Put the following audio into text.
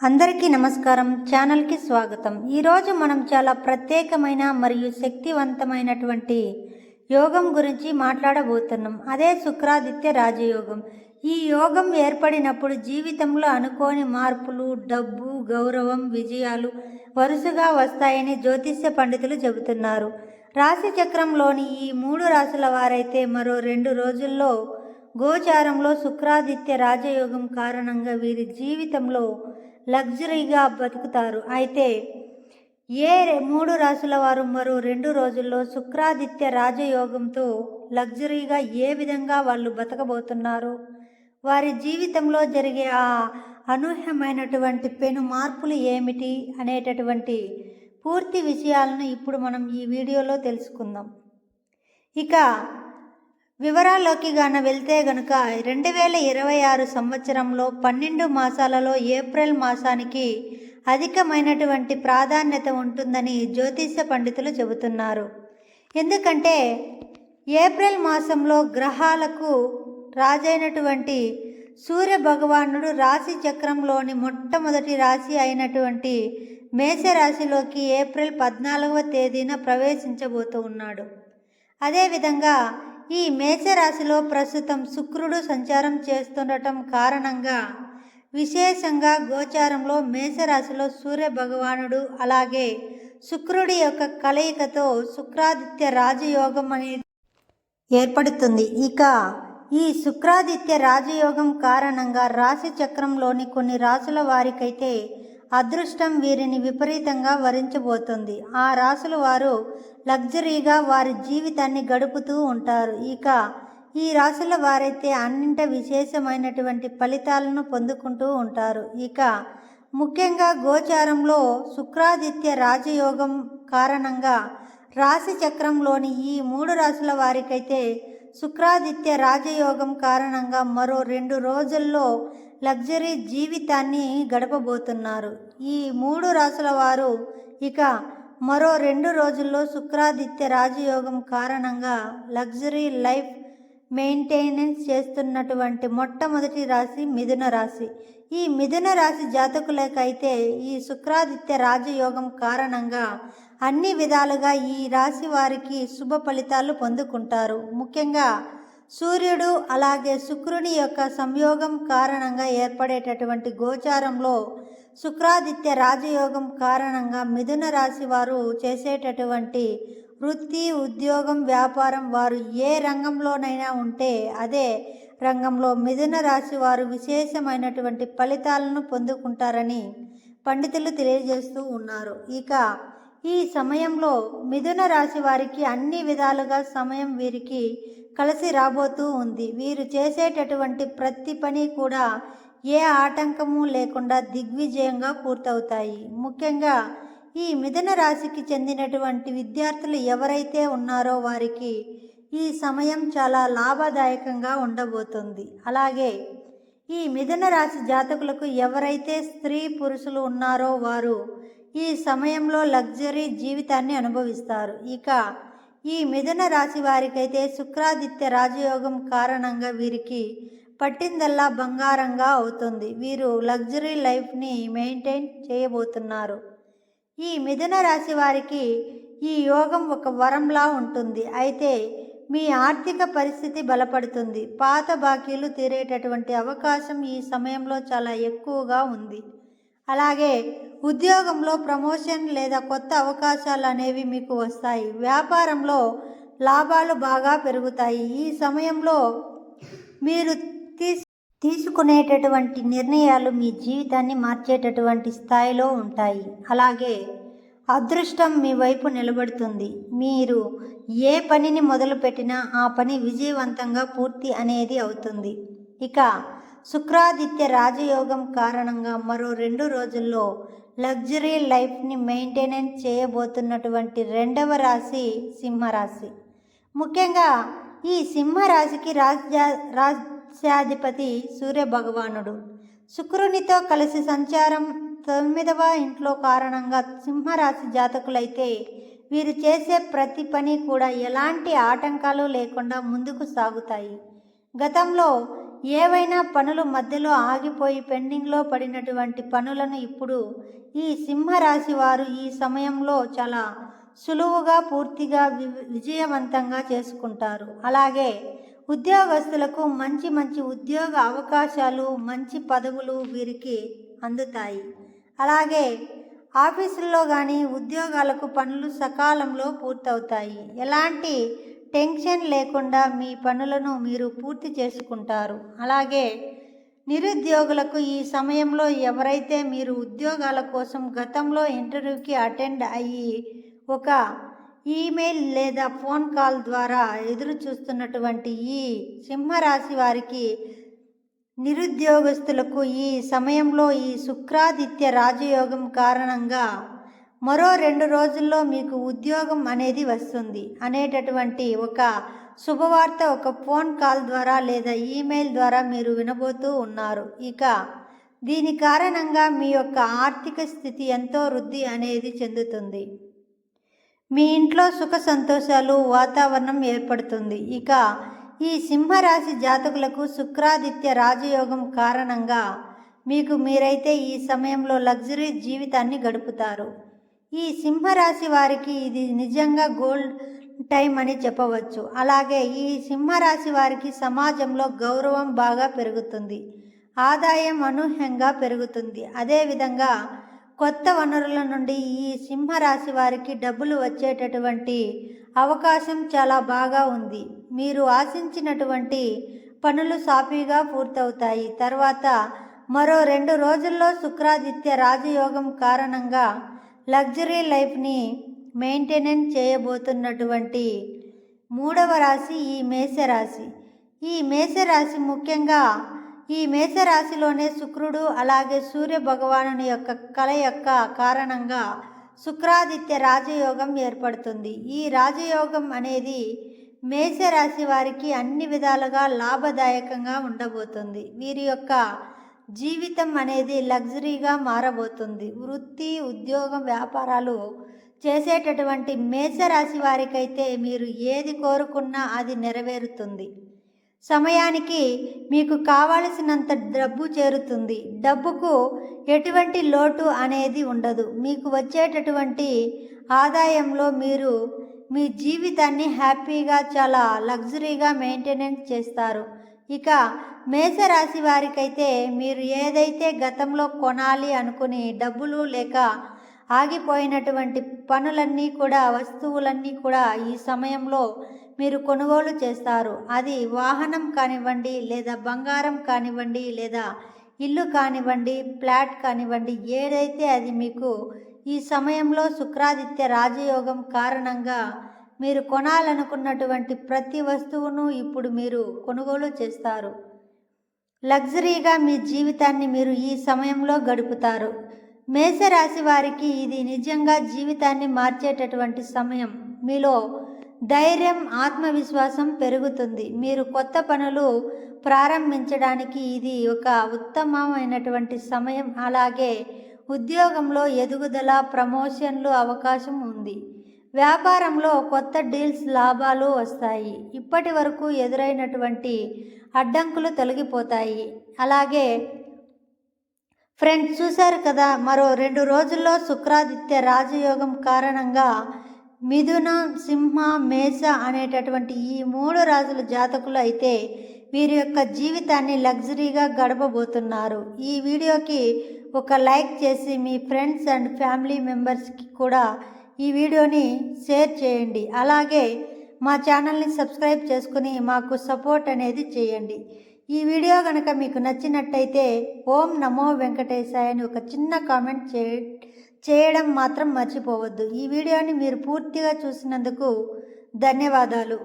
అందరికీ నమస్కారం. ఛానల్కి స్వాగతం. ఈరోజు మనం చాలా ప్రత్యేకమైన మరియు శక్తివంతమైనటువంటి యోగం గురించి మాట్లాడబోతున్నాం. అదే శుక్రాదిత్య రాజయోగం. ఈ యోగం ఏర్పడినప్పుడు జీవితంలో అనుకోని మార్పులు, డబ్బు, గౌరవం, విజయాలు వరుసగా వస్తాయని జ్యోతిష్య పండితులు చెబుతున్నారు. రాశి చక్రంలోని ఈ 3 రాశుల వారైతే మరో 2 రోజుల్లో గోచారంలో శుక్రాదిత్య రాజయోగం కారణంగా వీరి జీవితంలో లగ్జరీగా బతుకుతారు. అయితే ఏ 3 రాశుల వారు మరో 2 రోజుల్లో శుక్రాదిత్య రాజయోగంతో లగ్జరీగా ఏ విధంగా వాళ్ళు బతకబోతున్నారు, వారి జీవితంలో జరిగే ఆ అనూహ్యమైనటువంటి పెను మార్పులు ఏమిటి అనేటటువంటి పూర్తి విషయాలను ఇప్పుడు మనం ఈ వీడియోలో తెలుసుకుందాం. ఇక వివరాల్లోకి వెళ్తే గనుక 2026 సంవత్సరంలో 12 మాసాలలో ఏప్రిల్ మాసానికి అధికమైనటువంటి ప్రాధాన్యత ఉంటుందని జ్యోతిష్య పండితులు చెబుతున్నారు. ఎందుకంటే ఏప్రిల్ మాసంలో గ్రహాలకు రాజైనటువంటి సూర్య భగవానుడు రాశి చక్రంలోని మొట్టమొదటి రాశి అయినటువంటి మేషరాశిలోకి ఏప్రిల్ 14వ తేదీన ప్రవేశించబోతూ ఉన్నాడు. అదేవిధంగా ఈ మేషరాశిలో ప్రస్తుతం శుక్రుడు సంచారం చేస్తుండటం కారణంగా విశేషంగా గోచారంలో మేషరాశిలో సూర్య భగవానుడు అలాగే శుక్రుడి యొక్క కలయికతో శుక్రాదిత్య రాజయోగం అనేది ఏర్పడుతుంది. ఇక ఈ శుక్రాదిత్య రాజయోగం కారణంగా రాశి చక్రంలోని కొన్ని రాశుల వారికైతే అదృష్టం వీరిని విపరీతంగా వరించబోతుంది. ఆ రాశుల వారు లగ్జరీగా వారి జీవితాన్ని గడుపుతూ ఉంటారు. ఇక ఈ రాశుల వారైతే అన్నింట విశేషమైనటువంటి ఫలితాలను పొందుకుంటూ ఉంటారు. ఇక ముఖ్యంగా గోచారంలో శుక్రాదిత్య రాజయోగం కారణంగా రాశి చక్రంలోని ఈ 3 రాశుల వారికైతే శుక్రాదిత్య రాజయోగం కారణంగా మరో 2 రోజుల్లో లగ్జరీ జీవితాన్ని గడపబోతున్నారు. ఈ 3 రాశుల వారు ఇక మరో 2 రోజుల్లో శుక్రాదిత్య రాజయోగం కారణంగా లగ్జరీ లైఫ్ మెయింటెనెన్స్ చేస్తున్నటువంటి మొట్టమొదటి రాశి మిథున రాశి. ఈ మిథున రాశి జాతకులకైతే ఈ శుక్రాదిత్య రాజయోగం కారణంగా అన్ని విధాలుగా ఈ రాశి వారికి శుభ ఫలితాలు పొందుకుంటారు. ముఖ్యంగా సూర్యుడు అలాగే శుక్రుని యొక్క సంయోగం కారణంగా ఏర్పడేటటువంటి గోచారంలో శుక్రాదిత్య రాజయోగం కారణంగా మిథున రాశి వారు చేసేటటువంటి వృత్తి, ఉద్యోగం, వ్యాపారం వారు ఏ రంగంలోనైనా ఉంటే అదే రంగంలో మిథున రాశి వారు విశేషమైనటువంటి ఫలితాలను పొందుకుంటారని పండితులు తెలియజేస్తూ ఉన్నారు. ఇక ఈ సమయంలో మిథున రాశి వారికి అన్ని విధాలుగా సమయం వీరికి కలిసి రాబోతూ ఉంది. వీరు చేసేటటువంటి ప్రతి పని కూడా ఏ ఆటంకము లేకుండా దిగ్విజయంగా పూర్తవుతాయి. ముఖ్యంగా ఈ మిథున రాశికి చెందినటువంటి విద్యార్థులు ఎవరైతే ఉన్నారో వారికి ఈ సమయం చాలా లాభదాయకంగా ఉండబోతుంది. అలాగే ఈ మిథున రాశి జాతకులకు ఎవరైతే స్త్రీ పురుషులు ఉన్నారో వారు ఈ సమయంలో లగ్జరీ జీవితాన్ని అనుభవిస్తారు. ఇక ఈ మిథున రాశి వారికైతే శుక్రాదిత్య రాజయోగం కారణంగా వీరికి పట్టిందల్లా బంగారంగా అవుతుంది. వీరు లగ్జరీ లైఫ్ని మెయింటైన్ చేయబోతున్నారు. ఈ మిథున రాశి వారికి ఈ యోగం ఒక వరంలా ఉంటుంది. అయితే మీ ఆర్థిక పరిస్థితి బలపడుతుంది. పాత బాకీలు తీరేటటువంటి అవకాశం ఈ సమయంలో చాలా ఎక్కువగా ఉంది. అలాగే ఉద్యోగంలో ప్రమోషన్ లేదా కొత్త అవకాశాలు అనేవి మీకు వస్తాయి. వ్యాపారంలో లాభాలు బాగా పెరుగుతాయి. ఈ సమయంలో మీరు తీసుకునేటటువంటి నిర్ణయాలు మీ జీవితాన్ని మార్చేటటువంటి స్థాయిలో ఉంటాయి. అలాగే అదృష్టం మీ వైపు నిలబడుతుంది. మీరు ఏ పనిని మొదలుపెట్టినా ఆ పని విజయవంతంగా పూర్తి అనేది అవుతుంది. ఇక శుక్రాదిత్య రాజయోగం కారణంగా మరో 2 రోజుల్లో లగ్జరీ లైఫ్ని మెయింటెనెన్స్ చేయబోతున్నటువంటి 2వ రాశి సింహరాశి. ముఖ్యంగా ఈ సింహరాశికి రాజ్యాధిపతి సూర్య భగవానుడు శుక్రునితో కలిసి సంచారం 9వ ఇంట్లో కారణంగా సింహరాశి జాతకులైతే వీరు చేసే ప్రతి పని కూడా ఎలాంటి ఆటంకాలు లేకుండా ముందుకు సాగుతాయి. గతంలో ఏవైనా పనులు మధ్యలో ఆగిపోయి పెండింగ్లో పడినటువంటి పనులను ఇప్పుడు ఈ సింహరాశి వారు ఈ సమయంలో చాలా సులువుగా పూర్తిగా విజయవంతంగా చేసుకుంటారు. అలాగే ఉద్యోగస్తులకు మంచి మంచి ఉద్యోగ అవకాశాలు, మంచి పదవులు వీరికి అందుతాయి. అలాగే ఆఫీసుల్లో కానీ ఉద్యోగాలకు పనులు సకాలంలో పూర్తవుతాయి. ఎలాంటి టెన్షన్ లేకుండా మీ పనులను మీరు పూర్తి చేసుకుంటారు. అలాగే నిరుద్యోగులకు ఈ సమయంలో ఎవరైతే మీరు ఉద్యోగాల కోసం గతంలో ఇంటర్వ్యూకి అటెండ్ అయ్యి ఒక ఈమెయిల్ లేదా ఫోన్ కాల్ ద్వారా ఎదురు చూస్తున్నటువంటి ఈ సింహరాశి వారికి, నిరుద్యోగస్తులకు ఈ సమయంలో ఈ శుక్రాదిత్య రాజయోగం కారణంగా మరో 2 రోజుల్లో మీకు ఉద్యోగం అనేది వస్తుంది అనేటటువంటి ఒక శుభవార్త ఒక ఫోన్ కాల్ ద్వారా లేదా ఈమెయిల్ ద్వారా మీరు వినబోతూ ఉన్నారు. ఇక దీని కారణంగా మీ యొక్క ఆర్థిక స్థితి ఎంతో వృద్ధి అనేది చెందుతుంది. మీ ఇంట్లో సుఖ సంతోషాలు వాతావరణం ఏర్పడుతుంది. ఇక ఈ సింహరాశి జాతకులకు శుక్రాదిత్య రాజయోగం కారణంగా మీకు మీరైతే ఈ సమయంలో లగ్జరీ జీవితాన్ని గడుపుతారు. ఈ సింహరాశి వారికి ఇది నిజంగా గోల్డ్ టైం అని చెప్పవచ్చు. అలాగే ఈ సింహరాశి వారికి సమాజంలో గౌరవం బాగా పెరుగుతుంది, ఆదాయం అనూహ్యంగా పెరుగుతుంది. అదేవిధంగా కొత్త వనరుల నుండి ఈ సింహరాశి వారికి డబ్బులు వచ్చేటటువంటి అవకాశం చాలా బాగా ఉంది. మీరు ఆశించినటువంటి పనులు సాఫీగా పూర్తవుతాయి. తర్వాత మరో 2 రోజుల్లో శుక్రాదిత్య రాజయోగం కారణంగా లగ్జరీ లైఫ్ని మెయింటెనెన్స్ చేయబోతున్నటువంటి 3వ రాశి ఈ మేషరాశి. ఈ మేషరాశి ముఖ్యంగా ఈ మేషరాశిలోనే శుక్రుడు అలాగే సూర్య భగవానుని యొక్క కలయిక కారణంగా శుక్రాదిత్య రాజయోగం ఏర్పడుతుంది. ఈ రాజయోగం అనేది మేషరాశి వారికి అన్ని విధాలుగా లాభదాయకంగా ఉండబోతుంది. వీరి యొక్క జీవితం అనేది లగ్జరీగా మారబోతుంది. వృత్తి, ఉద్యోగం, వ్యాపారాలు చేసేటటువంటి మేషరాశి వారికైతే మీరు ఏది కోరుకున్నా అది నెరవేరుతుంది. సమయానికి మీకు కావలసినంత డబ్బు చేరుతుంది. డబ్బుకు ఎటువంటి లోటు అనేది ఉండదు. మీకు వచ్చేటటువంటి ఆదాయంలో మీరు మీ జీవితాన్ని హ్యాపీగా చాలా లగ్జరీగా మెయింటెనెన్స్ చేస్తారు. ఇక మేషరాశి వారికైతే మీరు ఏదైతే గతంలో కొనాలి అనుకుని డబ్బులు లేక ఆగిపోయినటువంటి పనులన్నీ కూడా, వస్తువులన్నీ కూడా ఈ సమయంలో మీరు కొనుగోలు చేస్తారు. అది వాహనం కానివ్వండి, లేదా బంగారం కానివ్వండి, లేదా ఇల్లు కానివ్వండి, ఫ్లాట్ కానివ్వండి, ఏదైతే అది మీకు ఈ సమయంలో శుక్రాదిత్య రాజయోగం కారణంగా మీరు కొనాలనుకున్నటువంటి ప్రతి వస్తువును ఇప్పుడు మీరు కొనుగోలు చేస్తారు. లగ్జరీగా మీ జీవితాన్ని మీరు ఈ సమయంలో గడుపుతారు. మేషరాశి వారికి ఇది నిజంగా జీవితాన్ని మార్చేటటువంటి సమయం. మీలో ధైర్యం, ఆత్మవిశ్వాసం పెరుగుతుంది. మీరు కొత్త పనులు ప్రారంభించడానికి ఇది ఒక ఉత్తమమైనటువంటి సమయం. అలాగే ఉద్యోగంలో ఎదుగుదల, ప్రమోషన్లు అవకాశం ఉంది. వ్యాపారంలో కొత్త డీల్స్, లాభాలు వస్తాయి. ఇప్పటి వరకు ఎదురైనటువంటి అడ్డంకులు తొలగిపోతాయి. అలాగే ఫ్రెండ్స్, చూశారు కదా, మరో 2 రోజుల్లో శుక్రాదిత్య రాజయోగం కారణంగా మిథున, సింహ, మేష అనేటటువంటి ఈ 3 రాశుల జాతకులు అయితే వీరి యొక్క జీవితాన్ని లగ్జరీగా గడపబోతున్నారు. ఈ వీడియోకి ఒక లైక్ చేసి మీ ఫ్రెండ్స్ అండ్ ఫ్యామిలీ మెంబర్స్కి కూడా ఈ వీడియోని షేర్ చేయండి. అలాగే మా ఛానల్ని సబ్స్క్రైబ్ చేసుకుని మాకు సపోర్ట్ అనేది చేయండి. ఈ వీడియో కనుక మీకు నచ్చినట్టయితే ఓం నమో వెంకటేశాయ అని ఒక చిన్న కామెంట్ చేయడం మాత్రం మర్చిపోవద్దు. ఈ వీడియోని మీరు పూర్తిగా చూసినందుకు ధన్యవాదాలు.